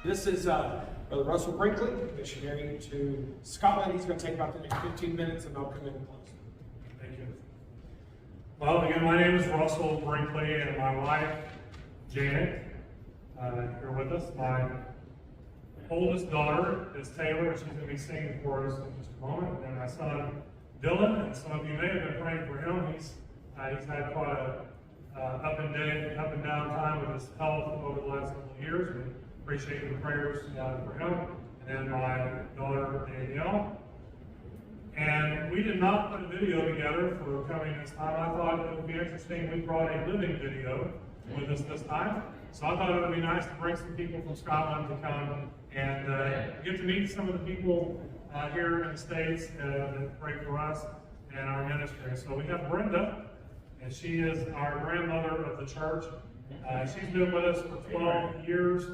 This is Brother Russell Brinkley, missionary to Scotland. He's going to take about the next 15 minutes and I'll come in and close. Thank you. Well, again, my name is Russell Brinkley and my wife, Janet, here with us. My oldest daughter is Taylor. She's going to be singing for us in just a moment. And my son, Dylan, and some of you may have been praying for him. He's had quite a up and down time with his health over the last couple of years. We appreciate the prayers for him. And then my daughter, Danielle. And we did not put a video together for coming this time. I thought it would be interesting. We brought a living video with us this time. So I thought it would be nice to bring some people from Scotland to come and get to meet some of the people here in the States that pray for us and our ministry. So we have Brenda, and she is our grandmother of the church. She's been with us for 12 years,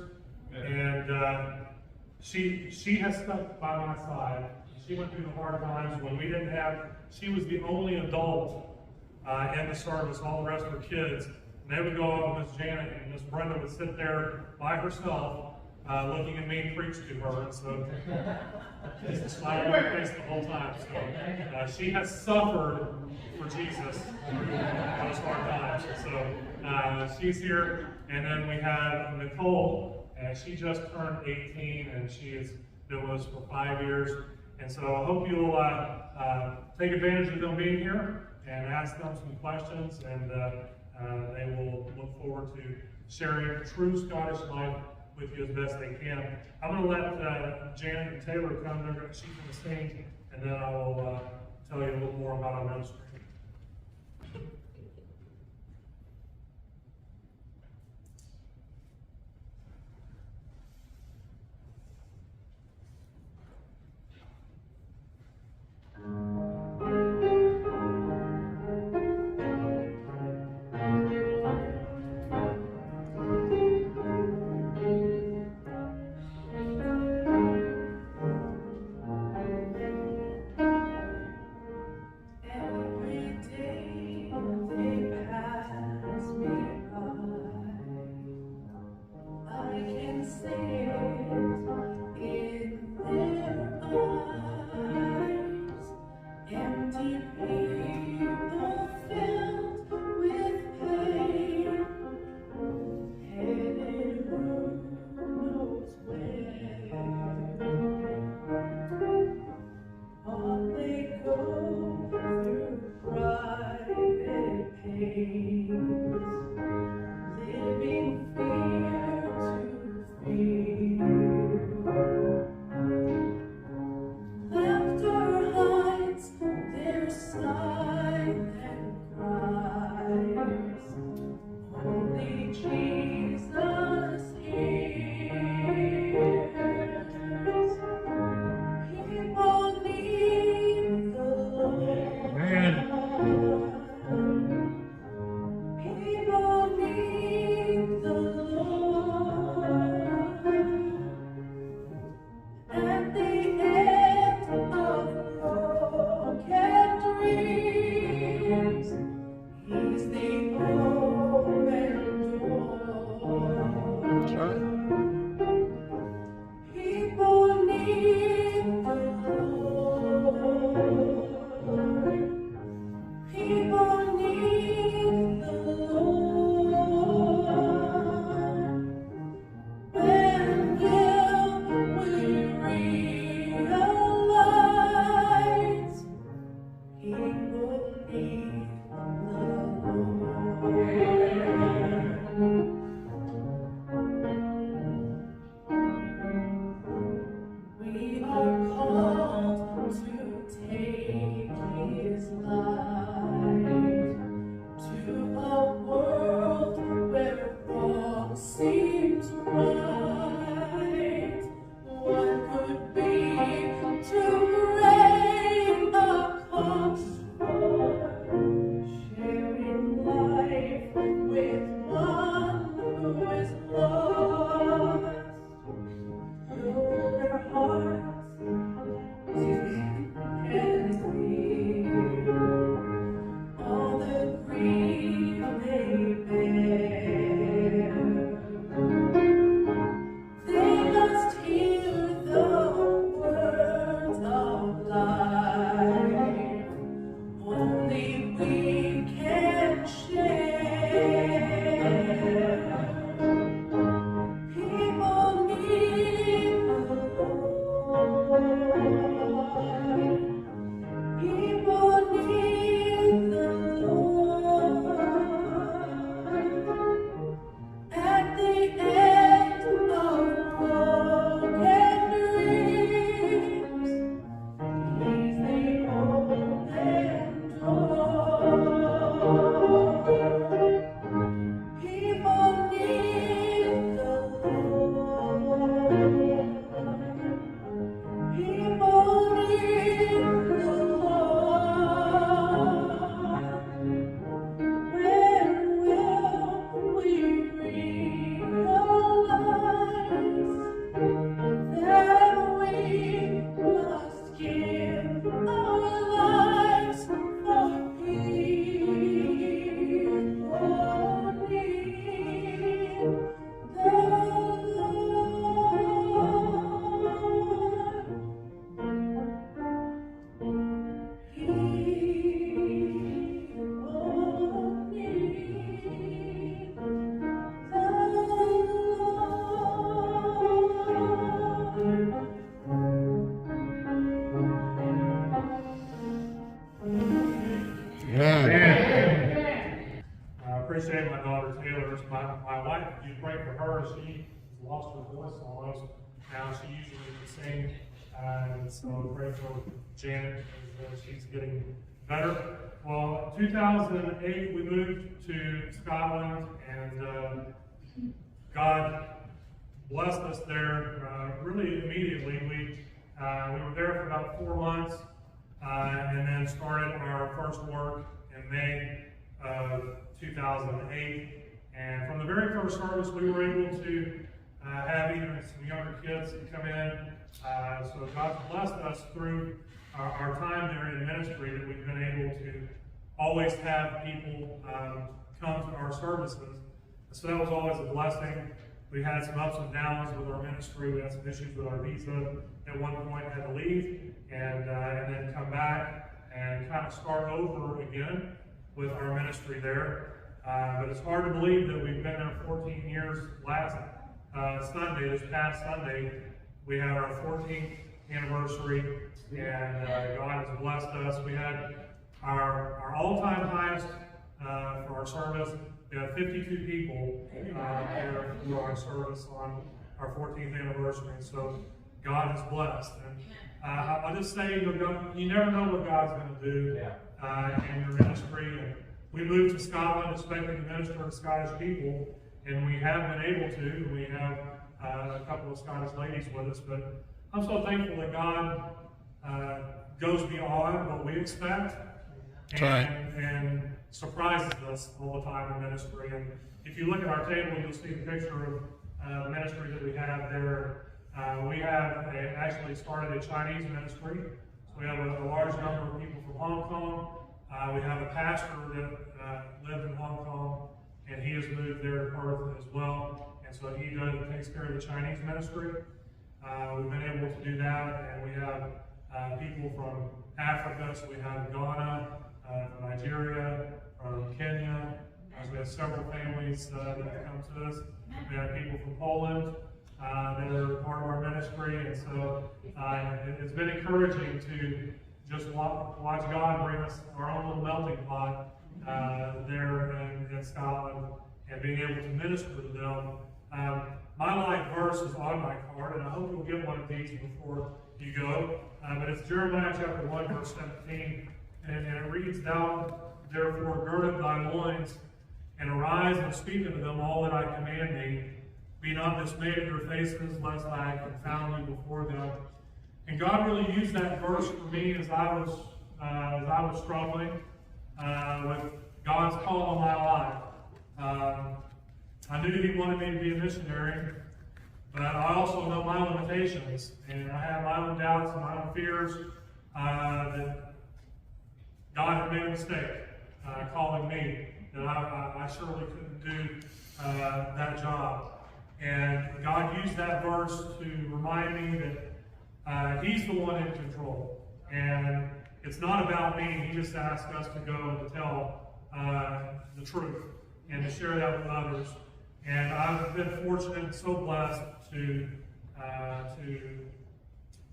and she has stuck by my side. She went through the hard times when we didn't have, she was the only adult in the service. All the rest were kids. And they would go up with Miss Janet, and Miss Brenda would sit there by herself, looking at me preach to her. And so, just a smile on her face the whole time. So, she has suffered for Jesus in those hard times. So, she's here. And then we have Nicole, and she just turned 18, and she has been with us for 5 years. And so I hope you'll take advantage of them being here and ask them some questions, and they will look forward to sharing true Scottish life with you as best they can. I'm going to let Janet and Taylor come. She's going to sing, and then I will tell you a little more about our ministry. my wife, you pray for her. She lost her voice almost. Now she usually can sing. And so pray for Janet as she's getting better. Well, in 2008, we moved to Scotland, and God blessed us there really immediately. We were there for about 4 months, and then started our first work in May of 2008. And from the very first service, we were able to have even some younger kids come in. So God blessed us through our time there in ministry that we've been able to always have people come to our services. So that was always a blessing. We had some ups and downs with our ministry. We had some issues with our visa. At one point, had to leave and then come back and kind of start over again with our ministry there. But it's hard to believe that we've been there 14 years. Last Sunday, this past Sunday, we had our 14th anniversary, and God has blessed us. We had our all-time highest for our service. We had 52 people there for our service on our 14th anniversary. So God is blessed. And I'll just say, you never know what God's going to do in your ministry. And we moved to Scotland expecting to minister to Scottish people, and we have been able to. We have a couple of Scottish ladies with us, but I'm so thankful that God goes beyond what we expect and surprises us all the time in ministry. And if you look at our table, you'll see the picture of the ministry that we have there. We have actually started a Chinese ministry. So we have a large number of people from Hong Kong. We have a pastor that lived in Hong Kong, and he has moved there to Perth as well. And so he takes care of the Chinese ministry. We've been able to do that, and we have people from Africa. So we have Ghana, Nigeria, from Kenya. We have several families that have come to us. We have people from Poland that are part of our ministry, and so it's been encouraging to just watch God bring us our own little melting pot there in Scotland and being able to minister to them. My life verse is on my card, and I hope you'll get one of these before you go. But it's Jeremiah chapter 1, verse 17, and it reads, "Thou therefore gird up thy loins, and arise and speak unto them all that I command thee. Be not dismayed at their faces, lest I confound you before them." And God really used that verse for me as I was struggling with God's call on my life. I knew He wanted me to be a missionary, but I also know my limitations, and I have my own doubts and my own fears that God had made a mistake calling me, that I surely couldn't do that job. And God used that verse to remind me that He's the one in control. And it's not about me. He just asked us to go and to tell the truth and to share that with others. And I've been fortunate and so blessed to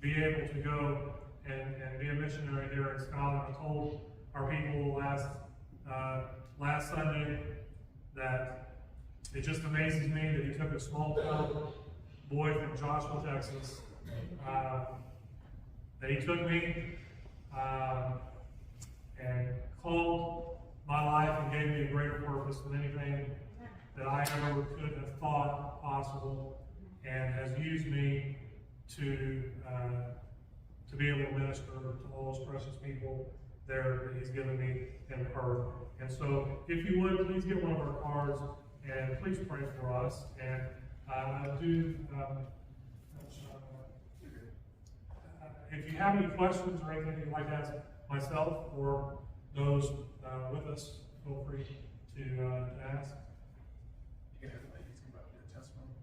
be able to go and be a missionary there in Scotland. I told our people last Sunday that it just amazes me that He took a small town boy from Joshua, Texas, that He took me and called my life and gave me a greater purpose than anything that I ever could have thought possible, and has used me to be able to minister to all those precious people there that He's given me in Perth. And so, if you would, please get one of our cards, and please pray for us. And if you have any questions or anything you'd like to ask myself or those with us, feel free to ask. You can have the ladies come up and give a testimony.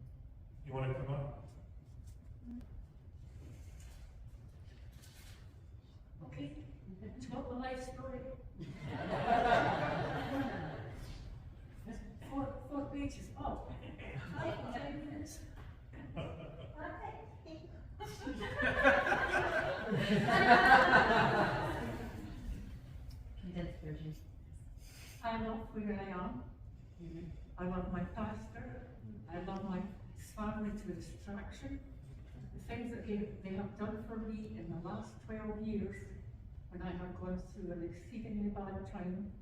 You want to come up? Okay, tell the life story. Four pages. Oh, 10 minutes. Condensed version. I'm not where I am. I I love my pastor. I love my family to distraction. The things that they have done for me in the last 12 years when I have gone through an exceedingly bad time.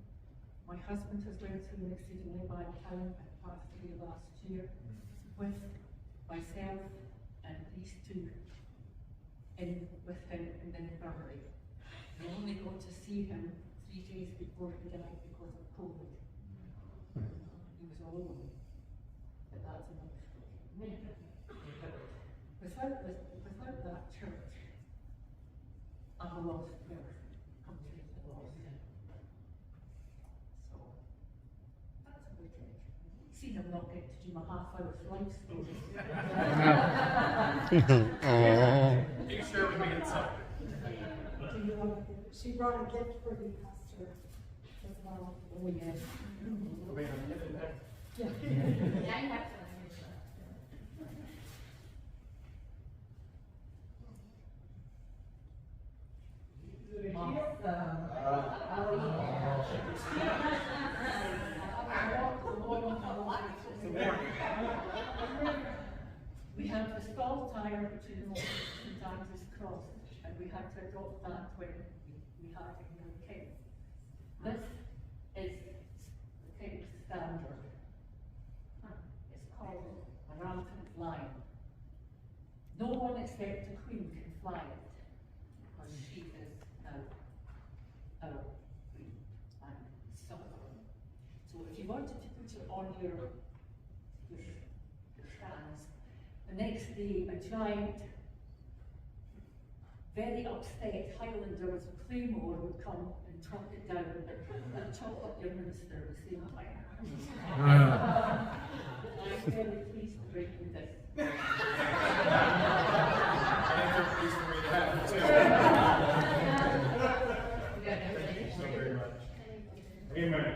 My husband has went through an exceedingly bad time and passed away last year with myself and these two with him in the infirmary. I only got to see him 3 days before he died because of COVID. He was all alone. But that's another story. Without that church, I'm a lost person. Completely lost. So, that's about it. See, I'm not getting to do my half-hour life story. You can share with me at some. She brought a gift for you, Pastor, as well. Oh, yes. Yeah. Yeah, I have to. We have the stall tire, which is St. Andrew's Cross, and we had to adopt that when we had a young kid. This is the kid's standard. It's called a rampant lion. No one except the Queen can fly it, because she is our Queen and sovereign. So if you wanted to put it on your stands, the next day a giant, very upset Highlander with a claymore would come and chop it down and chop up your minister at the same time. I'm very pleased to bring you this. Amen.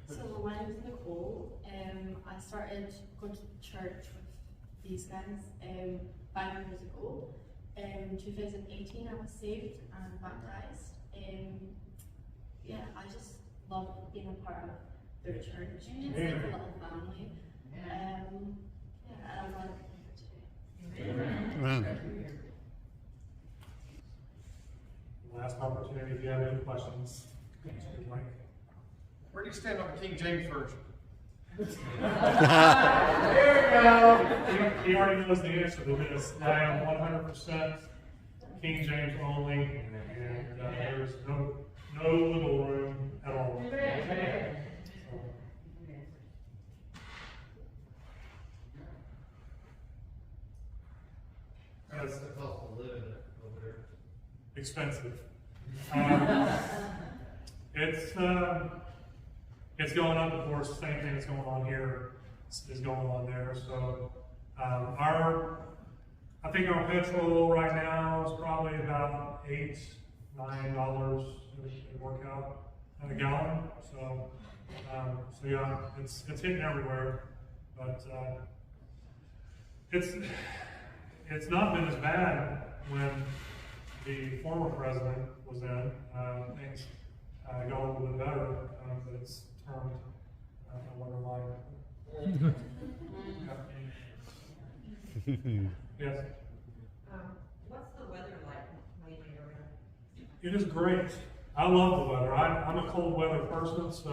So my name is Nicole. I started going to church with these guys 5 years ago. In 2018 I was saved and baptized. Yeah, I just love being a part of their church. It's like a little family. Yeah, I'm glad to be here today. Last opportunity if you have any questions. Mike. Where do you stand on the King James Version? There we go. He already knows the answer to this. I am 100% King James only, and there's no wiggle room at all. That's the cost of living over there. Expensive. It's going up, of course. Same thing that's going on here is going on there. So I think our petrol right now is probably about $8, $9 to work out a gallon. So yeah, it's hitting everywhere, but it's not been as bad when the former president was in. Things got a little bit better, but it's turned a wonder line. Yes. What's the weather like lately around? It is great. I love the weather. I'm a cold weather person, so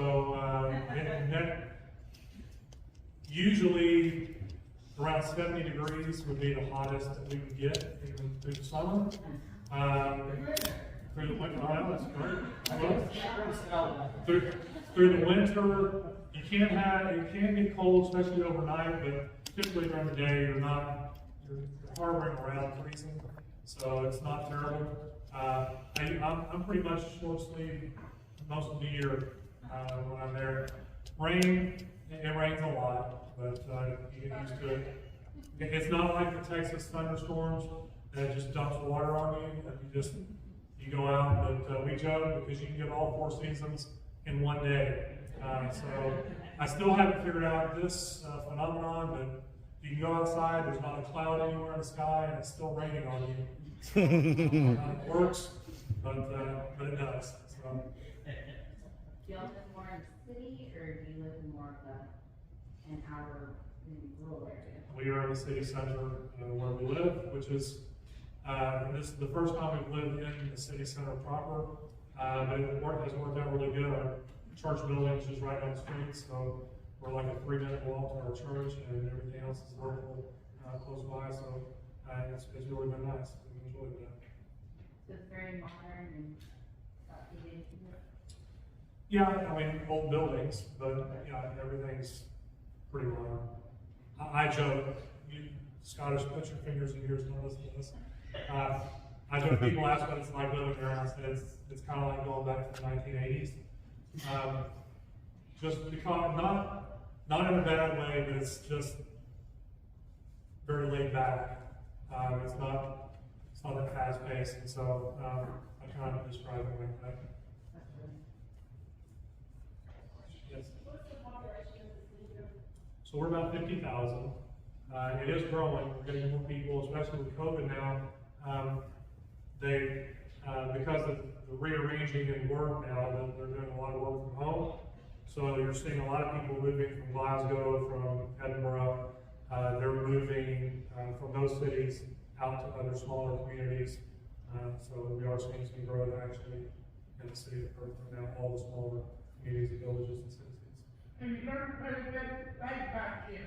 usually around 70 degrees would be the hottest that we would get even through the summer. Through the winter, oh, that's great. Through the winter, it can get cold, especially overnight, but typically during the day you're hovering around freezing, so it's not terrible. I'm pretty much short sleeve most of the year when I'm there. Rain, it rains a lot, but you get used to it. It's not like the Texas thunderstorms that just dumps water on you. You go out, but we joke because you can get all 4 seasons in one day. So I still haven't figured out this phenomenon, but you can go outside, there's not a cloud anywhere in the sky, and it's still raining on you. It works, but it does. So. Do y'all live more in the city, or do you live in more of an outer, rural area? We are in the city center where we live, which is, this is the first time we've lived in the city center proper, but it has worked out really good. Our church building is just right down the street, so we're like a 3-minute walk to our church, and everything else is local, close by, so it's really been nice. We've enjoyed that. So it's very modern and updated. Yeah, I mean, old buildings, but yeah, everything's pretty modern. I joke, you Scottish, put your fingers in yours and listen to this. I joke, people ask what it's like living there, and I said it's kind of like going back to the 1980s. Just because, not in a bad way, but it's just very laid back. It's not that fast paced, and so I kind of describe it like that. Yes. So we're about 50,000. It is growing. We're getting more people, especially with COVID now. Because of the rearranging and work now, they're doing a lot of work from home. So you're seeing a lot of people moving from Glasgow, from Edinburgh. They're moving from those cities out to other smaller communities. So we are seeing some growth actually in the city of Perth now, all the smaller communities and villages and cities. And you learned to play that back then.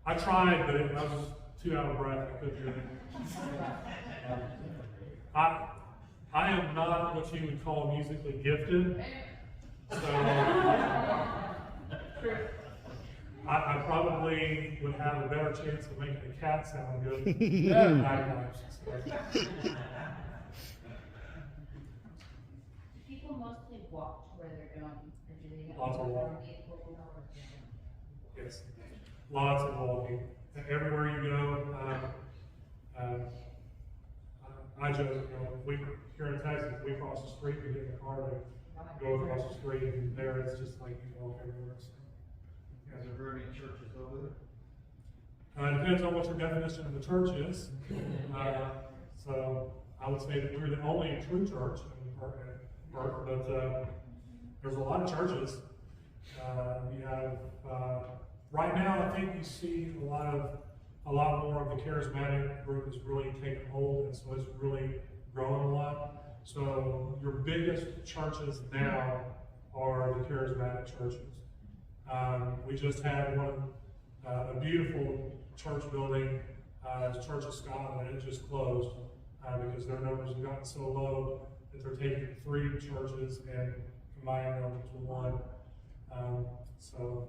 I tried, but I was too out of breath. I couldn't do it. I am not what you would call musically gifted. So I probably would have a better chance of making a cat sound good than bagpipes. People mostly walk to where they're going, or do they have Lots of walking. vehicles or? Yes, lots of walking. Everywhere you go, I joke, we here in Texas, we cross the street, we get in the car, we go across the street, and there it's just like you walk everywhere. So. Has there been any churches over there? It depends on what your definition of the church is. So I would say that we're the only true church in Perth, but there's a lot of churches. You have right now, I think you see a lot more of the charismatic group is really taking hold, and so it's really growing a lot. So your biggest churches now are the charismatic churches. We just had a beautiful church building, Church of Scotland. It just closed because their numbers have gotten so low that they're taking 3 churches and combining them into one. So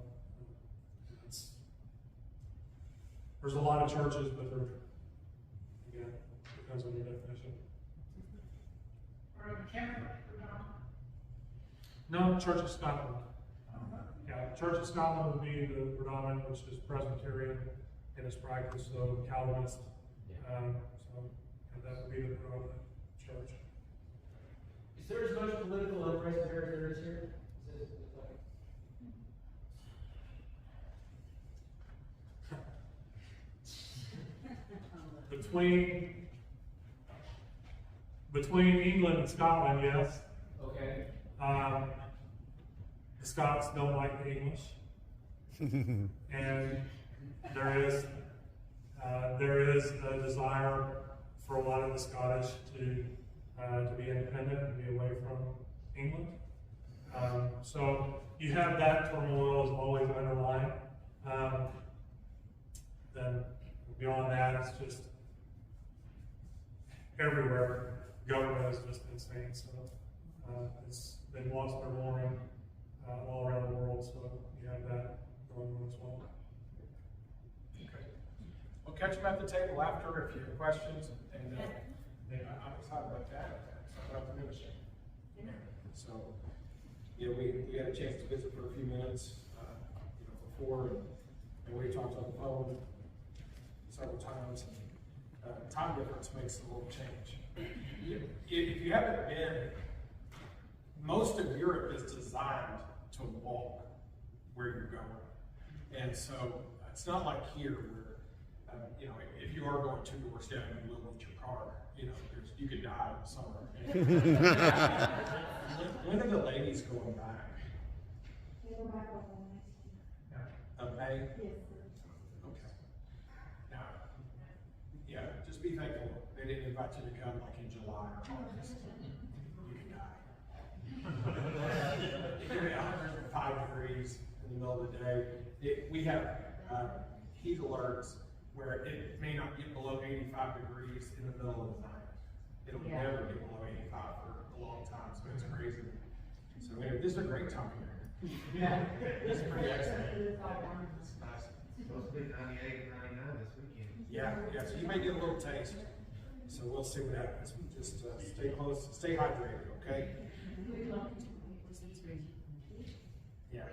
there's a lot of churches, but they're, again, depends on your definition. Or the Catholic, No, Church of Scotland. Yeah, Church of Scotland would be the predominant, which is Presbyterian in its practice, so Calvinist. So that would be the predominant church. Is there as much political unrest there as there is here? Between England and Scotland, yes. Okay. The Scots don't like the English, and there is a desire for a lot of the Scottish to be independent and be away from England. So you have that turmoil is always underlying. Then beyond that, it's just everywhere. Government is just insane. So they've lost their mooring all around the world. So you have that going on as well. Okay. We'll catch them at the table after if you have questions, and I'm excited about that. I'm about the ministry. So, we had a chance to visit for a few minutes, before, and we talked on the phone several times. And time difference makes a little change. If you haven't been, most of Europe is designed to walk where you're going, and so it's not like here where if you are going 2 doors down, you live with your car. You could die in the summer. When are the ladies going back? They go back on the next one. Of May? Yes, sir. Okay. Now, yeah, just be thankful they didn't invite you to come like in July or August. You could die. It can be 105 degrees in the middle of the day. We have heat alerts where it may not get below 85 degrees in the middle of the night. It'll never get below 85 for a long time, so it's crazy. So anyway, this is a great time here. Yeah, it's pretty excellent. It's nice. Supposed to be 98, 99 this weekend. Yeah, so you may get a little taste. So we'll see what happens. Just stay close, stay hydrated, okay? Yeah.